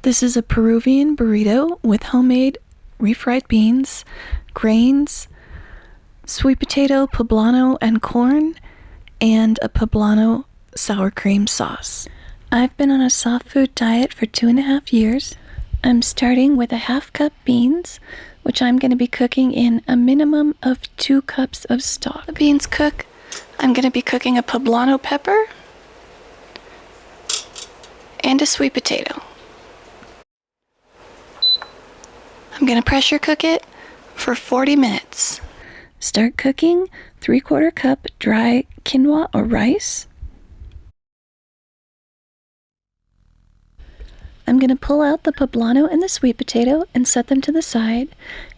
This is a Peruvian burrito with homemade refried beans, grains, sweet potato, poblano, and corn, and a poblano sour cream sauce. I've been on a soft food diet for 2.5 years. I'm starting with a 1/2 cup beans, which I'm going to be cooking in a minimum of 2 cups of stock. The beans cook, I'm going to be cooking a poblano pepper and a sweet potato. I'm going to pressure cook it for 40 minutes. Start cooking 3/4 cup dry quinoa or rice. I'm going to pull out the poblano and the sweet potato and set them to the side,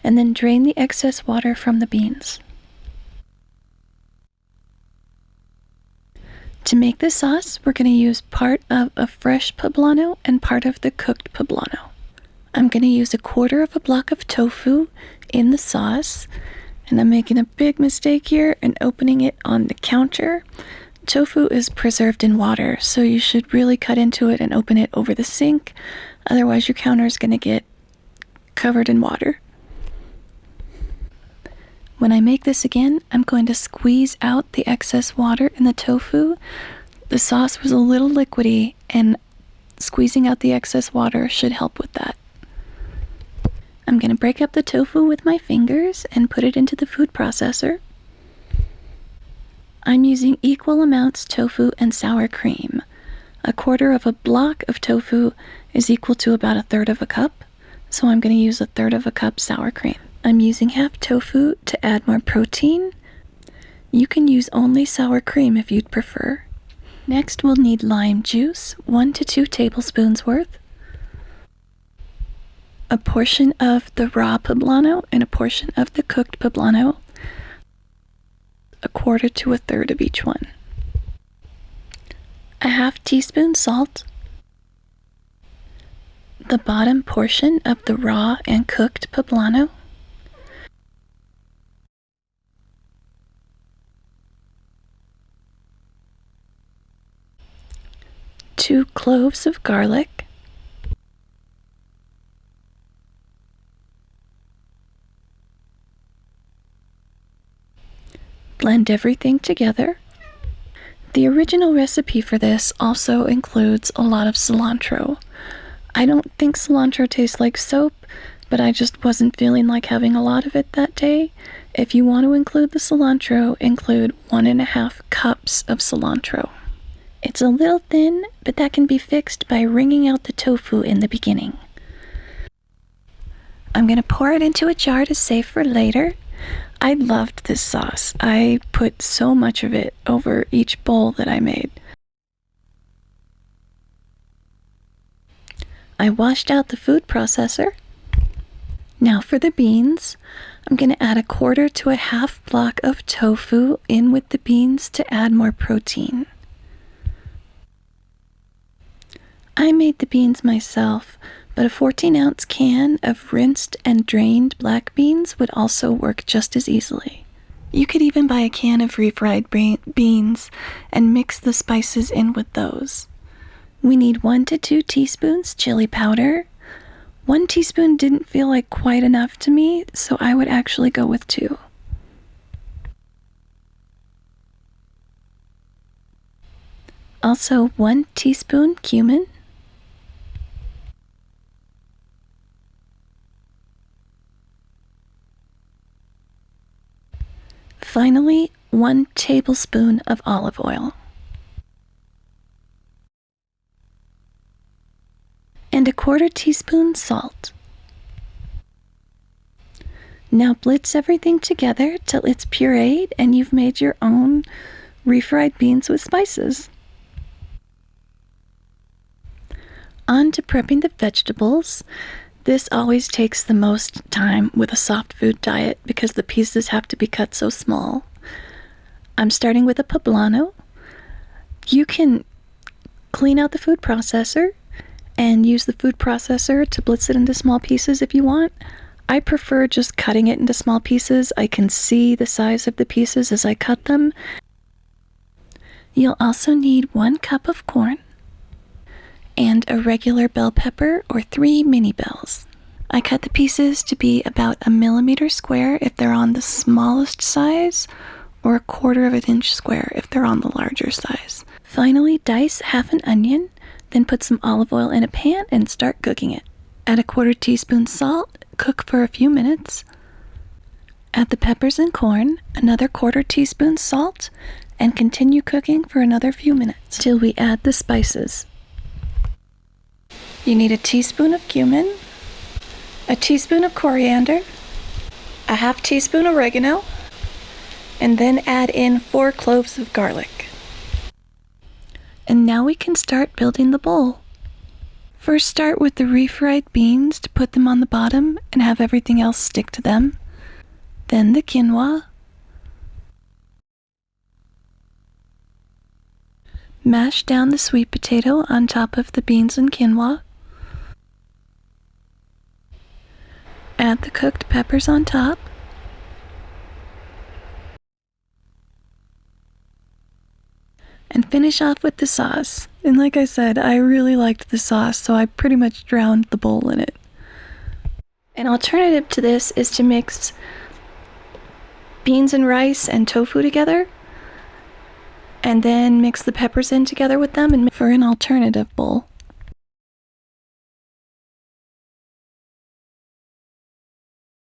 and then drain the excess water from the beans. To make this sauce, we're going to use part of a fresh poblano and part of the cooked poblano. I'm going to use 1/4 block of tofu in the sauce, and I'm making a big mistake here and opening it on the counter. Tofu is preserved in water, so you should really cut into it and open it over the sink. Otherwise, your counter is going to get covered in water. When I make this again, I'm going to squeeze out the excess water in the tofu. The sauce was a little liquidy, and squeezing out the excess water should help with that. I'm going to break up the tofu with my fingers and put it into the food processor. I'm using equal amounts tofu and sour cream. 1/4 block of tofu is equal to about 1/3 cup, so I'm going to use 1/3 cup sour cream. I'm using half tofu to add more protein. You can use only sour cream if you'd prefer. Next, we'll need lime juice, 1 to 2 tablespoons worth, a portion of the raw poblano and a portion of the cooked poblano, 1/4 to 1/3 of each one, a 1/2 teaspoon salt, the bottom portion of the raw and cooked poblano, two cloves of garlic, blend everything together. The original recipe for this also includes a lot of cilantro. I don't think cilantro tastes like soap, but I just wasn't feeling like having a lot of it that day. If you want to include the cilantro, include 1.5 cups of cilantro. It's a little thin, but that can be fixed by wringing out the tofu in the beginning. I'm going to pour it into a jar to save for later. I loved this sauce. I put so much of it over each bowl that I made. I washed out the food processor. Now for the beans, I'm going to add 1/4 to a 1/2 block of tofu in with the beans to add more protein. I made the beans myself, but a 14-ounce can of rinsed and drained black beans would also work just as easily. You could even buy a can of refried beans and mix the spices in with those. We need 1 to 2 teaspoons chili powder. 1 teaspoon didn't feel like quite enough to me, so I would actually go with 2. Also 1 teaspoon cumin. Finally, 1 tablespoon of olive oil. And 1/4 teaspoon salt. Now blitz everything together till it's pureed and you've made your own refried beans with spices. On to prepping the vegetables. This always takes the most time with a soft food diet because the pieces have to be cut so small. I'm starting with a poblano. You can clean out the food processor and use the food processor to blitz it into small pieces if you want. I prefer just cutting it into small pieces. I can see the size of the pieces as I cut them. You'll also need 1 cup of corn and a regular bell pepper or 3 mini bells. I cut the pieces to be about 1 millimeter square if they're on the smallest size, or 1/4 of an inch square if they're on the larger size. Finally, dice half an onion, then put some olive oil in a pan and start cooking it. Add a 1/4 teaspoon salt, cook for a few minutes. Add the peppers and corn, another 1/4 teaspoon salt, and continue cooking for another few minutes till we add the spices. You need a teaspoon of cumin, a teaspoon of coriander, a 1/2 teaspoon oregano, and then add in 4 cloves of garlic. And now we can start building the bowl. First, start with the refried beans to put them on the bottom and have everything else stick to them. Then the quinoa. Mash down the sweet potato on top of the beans and quinoa. Add the cooked peppers on top. And finish off with the sauce. And like I said, I really liked the sauce, so I pretty much drowned the bowl in it. An alternative to this is to mix beans and rice and tofu together, and then mix the peppers in together with them and for an alternative bowl.